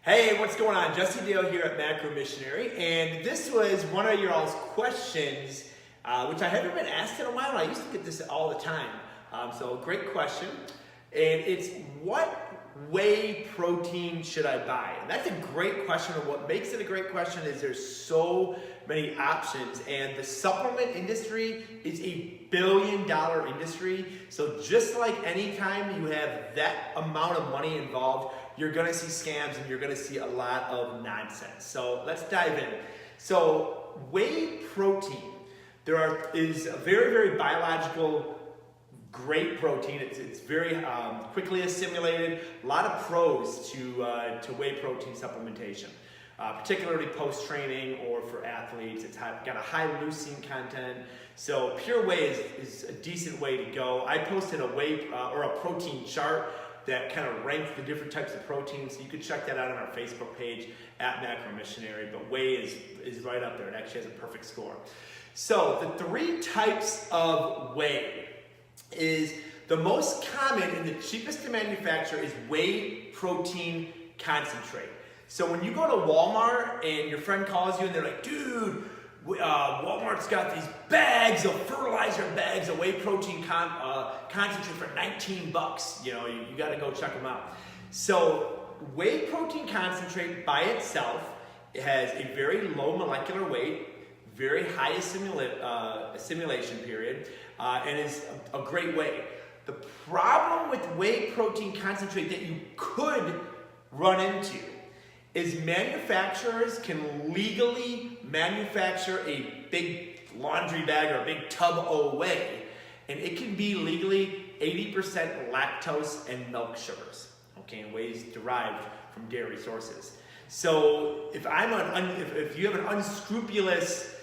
Hey, what's going on? Jesse Dale here at Macro Missionary, and this was one of your all's questions, which I haven't been asked in a while. I used to get this all the time, so great question. And it's, what whey protein should I buy? And that's a great question, and what makes it a great question is there's so many options, and the supplement industry is a billion-dollar industry. So just like anytime you have that amount of money involved, you're gonna see scams and you're gonna see a lot of nonsense. So let's dive in. So whey protein, is a very, very biological, great protein. It's very quickly assimilated. A lot of pros to whey protein supplementation, particularly post-training or for athletes. It's got a high leucine content. So pure whey is a decent way to go. I posted a whey or a protein chart that kind of ranks the different types of proteins. So you can check that out on our Facebook page at Macro Missionary, but whey is right up there. It actually has a perfect score. So the three types of whey is the most common and the cheapest to manufacture is whey protein concentrate. So when you go to Walmart and your friend calls you and they're like, dude, Walmart's got these bags of fertilizer bags of whey protein concentrate for 19 bucks. You know, you got to go check them out. So whey protein concentrate by itself, it has a very low molecular weight, very high assimilation period, and is a great whey. The problem with whey protein concentrate that you could run into is manufacturers can legally manufacture a big laundry bag or a big tub of whey, and it can be legally 80% lactose and milk sugars, okay, and whey is derived from dairy sources. So if you have an unscrupulous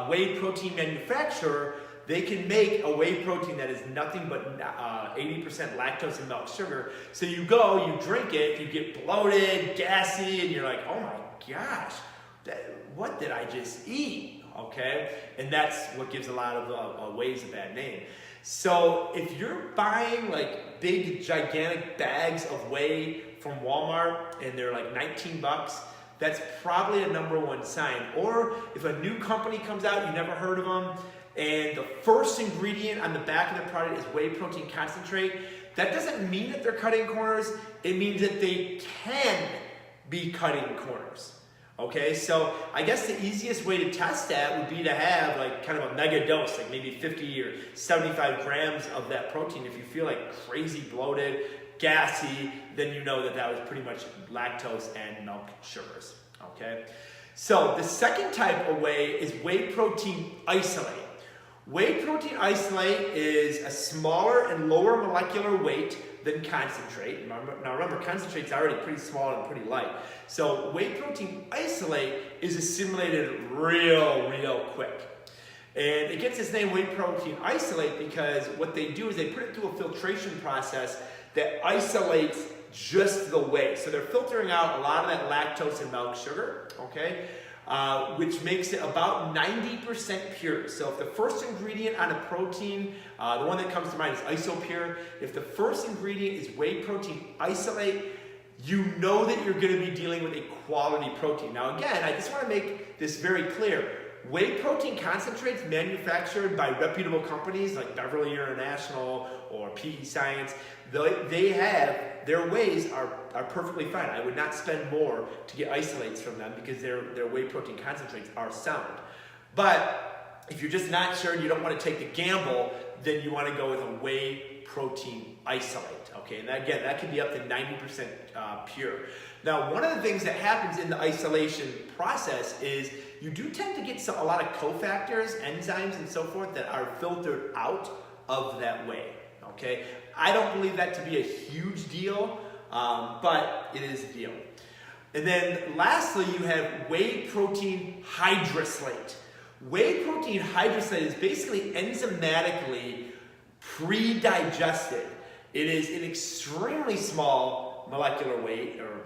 whey protein manufacturer, they can make a whey protein that is nothing but 80% lactose and milk sugar. So you go, you drink it, you get bloated, gassy, and you're like, oh my gosh, what did I just eat? Okay, and that's what gives a lot of wheys a bad name. So if you're buying like big, gigantic bags of whey from Walmart and they're like 19 bucks, that's probably a number one sign. Or if a new company comes out, you never heard of them, and the first ingredient on the back of the product is whey protein concentrate, that doesn't mean that they're cutting corners. It means that they can be cutting corners. Okay, so I guess the easiest way to test that would be to have like kind of a mega dose, like maybe 50 or 75 grams of that protein. If you feel like crazy bloated, gassy, then you know that that was pretty much lactose and milk sugars. Okay, so the second type of whey is whey protein isolate. Whey protein isolate is a smaller and lower molecular weight than concentrate. Now remember, concentrate's already pretty small and pretty light. So whey protein isolate is assimilated real quick. And it gets its name whey protein isolate because what they do is they put it through a filtration process that isolates just the whey. So they're filtering out a lot of that lactose and milk sugar, okay? Which makes it about 90% pure. So if the first ingredient on a protein, the one that comes to mind is isopure, if the first ingredient is whey protein isolate, you know that you're going to be dealing with a quality protein. Now again, I just want to make this very clear. Whey protein concentrates manufactured by reputable companies like Beverly International or PE Science, their wheys are perfectly fine. I would not spend more to get isolates from them because their whey protein concentrates are sound. But if you're just not sure and you don't want to take the gamble, then you want to go with a whey protein isolate. Okay, and again, that can be up to 90% pure. Now, one of the things that happens in the isolation process is you do tend to get a lot of cofactors, enzymes, and so forth that are filtered out of that whey. Okay, I don't believe that to be a huge deal, but it is a deal. And then lastly, you have whey protein hydroslate. Whey protein hydroslate is basically enzymatically pre-digested. It is an extremely small molecular weight or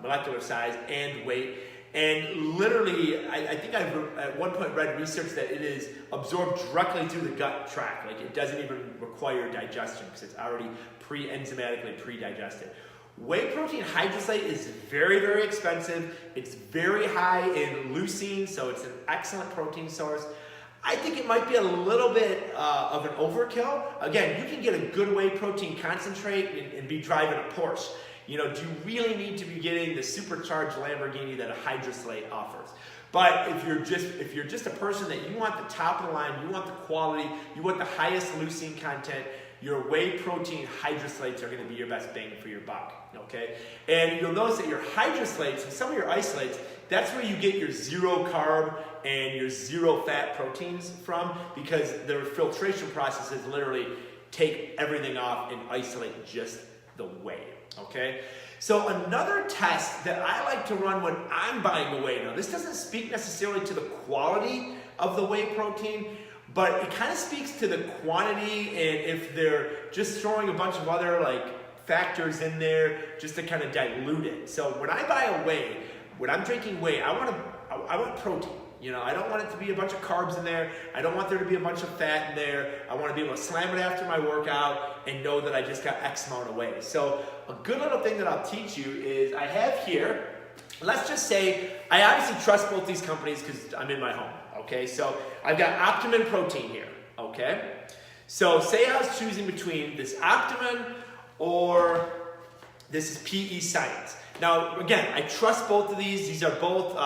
molecular size and weight. And literally, I think I've at one point read research that it is absorbed directly through the gut tract. Like it doesn't even require digestion because it's already enzymatically pre-digested. Whey protein hydroslate is very, very expensive. It's very high in leucine, so it's an excellent protein source. I think it might be a little bit of an overkill. Again, you can get a good whey protein concentrate and be driving a Porsche. You know, do you really need to be getting the supercharged Lamborghini that a hydroslate offers? But if you're just a person that you want the top of the line, you want the quality, you want the highest leucine content, your whey protein hydroslates are going to be your best bang for your buck, okay? And you'll notice that your hydroslates and some of your isolates, that's where you get your zero carb and your zero fat proteins from, because their filtration processes literally take everything off and isolate just the whey, okay? So another test that I like to run when I'm buying a whey, now this doesn't speak necessarily to the quality of the whey protein, but it kind of speaks to the quantity, and if they're just throwing a bunch of other like factors in there just to kind of dilute it. So when I buy a whey, when I'm drinking whey, I want protein. You know, I don't want it to be a bunch of carbs in there. I don't want there to be a bunch of fat in there. I want to be able to slam it after my workout and know that I just got X amount of whey. So a good little thing that I'll teach you is I have here, let's just say, I obviously trust both these companies because I'm in my home, okay? So I've got Optimum Protein here, okay? So say I was choosing between this Optimum or this is PE Science. Now, again, I trust both of these. These are both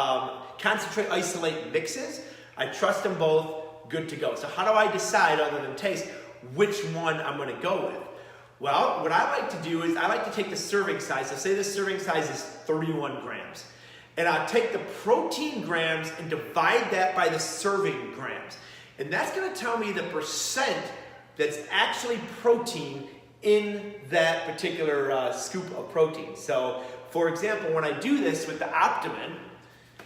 concentrate isolate mixes. I trust them both, good to go. So how do I decide, other than taste, which one I'm going to go with? Well, what I like to do is I like to take the serving size. So say the serving size is 31 grams. And I'll take the protein grams and divide that by the serving grams. And that's going to tell me the percent that's actually protein in that particular scoop of protein. So, for example, when I do this with the Optimum,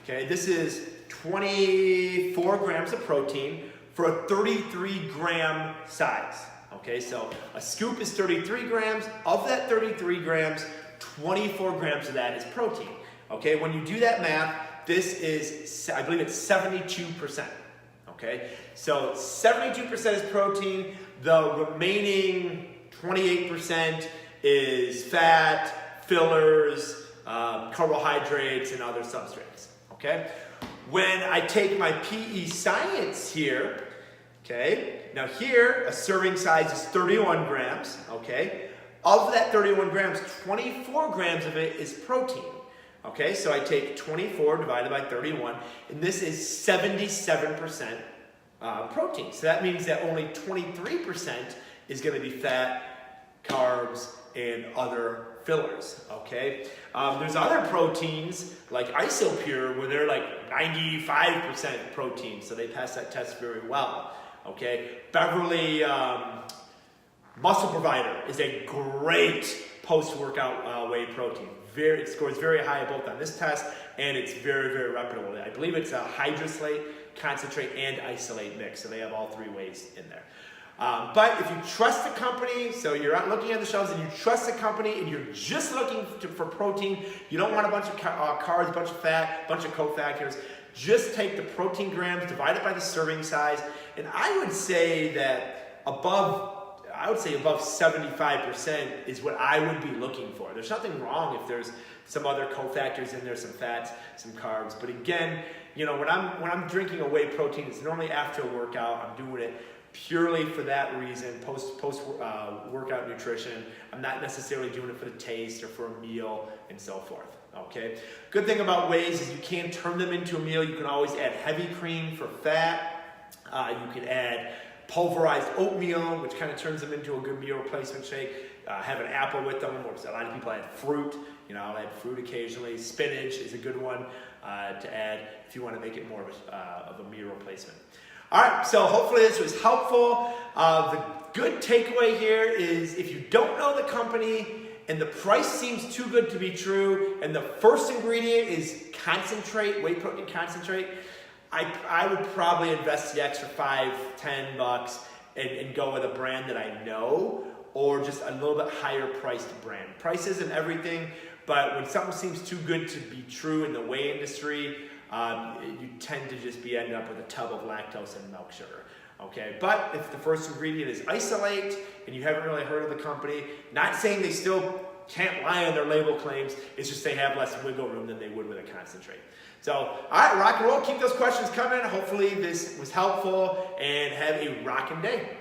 okay, this is 24 grams of protein for a 33 gram size. Okay, so a scoop is 33 grams. Of that 33 grams, 24 grams of that is protein. Okay, when you do that math, this is, I believe it's 72%. Okay, so 72% is protein. The remaining 28% is fat, fillers, carbohydrates, and other substrates. Okay, when I take my PE Science here, okay, now here a serving size is 31 grams. Okay, of that 31 grams, 24 grams of it is protein. Okay, so I take 24 divided by 31, and this is 77% protein. So that means that only 23% is going to be fat, carbs, and other fillers. Okay, there's other proteins like Isopure where they're like 95% protein, so they pass that test very well. Okay, Beverly Muscle Provider is a great post-workout whey protein. It scores very high both on this test, and it's very, very reputable. I believe it's a hydroslate, concentrate, and isolate mix, so they have all three wheys in there. But if you trust the company, so you're out looking at the shelves and you trust the company and you're just looking for protein, you don't want a bunch of carbs, a bunch of fat, a bunch of cofactors, just take the protein grams, divide it by the serving size, and I would say that above 75% is what I would be looking for. There's nothing wrong if there's some other cofactors in there, some fats, some carbs. But again, you know, when I'm drinking a whey protein, it's normally after a workout. I'm doing it purely for that reason, post workout nutrition. I'm not necessarily doing it for the taste or for a meal and so forth. Okay. Good thing about wheys is you can turn them into a meal. You can always add heavy cream for fat. You can add pulverized oatmeal, which kind of turns them into a good meal replacement shake. Have an apple with them, or a lot of people add fruit. You know, I'll add fruit occasionally. Spinach is a good one to add if you want to make it more of a meal replacement. All right, so hopefully this was helpful. The good takeaway here is if you don't know the company and the price seems too good to be true, and the first ingredient is concentrate, whey protein concentrate, I would probably invest the extra $5, $10 and go with a brand that I know, or just a little bit higher priced brand. Price isn't everything, but when something seems too good to be true in the whey industry, you tend to just end up with a tub of lactose and milk sugar. Okay, but if the first ingredient is isolate and you haven't really heard of the company, not saying they still can't lie on their label claims. It's just they have less wiggle room than they would with a concentrate. So, all right, rock and roll. Keep those questions coming. Hopefully this was helpful, and have a rockin' day.